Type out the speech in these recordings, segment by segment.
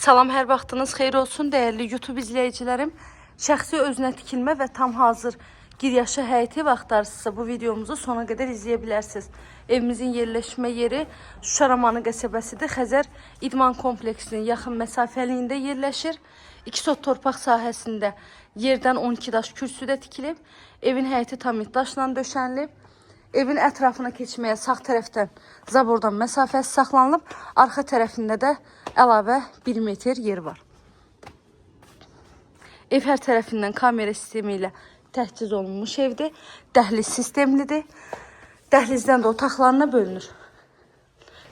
Salam, hər vaxtınız xeyir olsun dəyərli YouTube izləyicilərim. Şəxsi özünə tikilmə və tam hazır giryaşı həyəti ev axtarırsınızsa bu videomuzu sona qədər izləyə bilərsiniz. Evimizin yerləşmə yeri Şuşa Ramanı qəsəbəsidir. Xəzər İdman kompleksinin yaxın məsafəliyində yerləşir. 2 sot torpaq sahəsində yerdən 12 daş kürsüdə tikilib. Evin həyəti tam daşla döşənilib. Evin ətrafına keçməyə sağ tərəfdən zabordan məsafəsi saxlanılıb. Arxa tərəfində də əlavə 1 metr yer var. Ev hər tərəfindən kamera sistemi ilə təchiz olunmuş evdir. Dəhliz sistemlidir. Dəhlizdən də otaqlarına bölünür.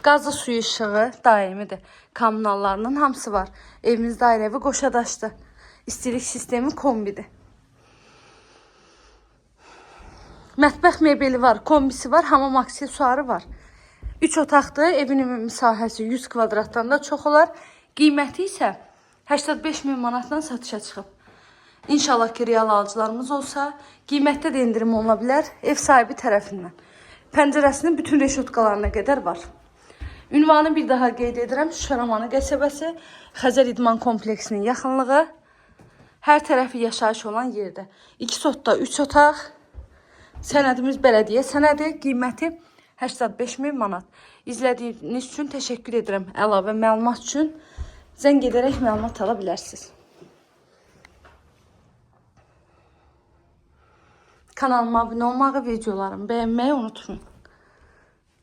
Qazlı suyu işığı daimidir. Kommunallarının hamısı var. Evimiz dairəvi qoşadaşdır. İstilik sistemi kombidir. Mətbəx mebeli var, kombisi var, hamam aksesuarı var. 3 otaqdır, evin ümumi sahəsi 100 kvadratdan da çox olar. Qiyməti isə 85 min manatdan satışa çıxıb. İnşallah ki, real alıcılarımız olsa, qiymətdə də indirim ola bilər ev sahibi tərəfindən. Pəncərəsinin bütün reşotkalarına qədər var. Ünvanı bir daha qeyd edirəm, Şuşa Ramanı qəsəbəsi, Xəzər İdman kompleksinin yaxınlığı, hər tərəfi yaşayış olan yerdə. 2 sotda 3 otaq. Sənədimiz bələdiyyə sənədi, qiyməti 85 min manat. İzlədiyiniz üçün təşəkkür edirəm. Əlavə məlumat üçün zəng edərək məlumat ala bilərsiniz. Kanalıma abunə olmağı, videolarımı bəyənməyi unutmayın.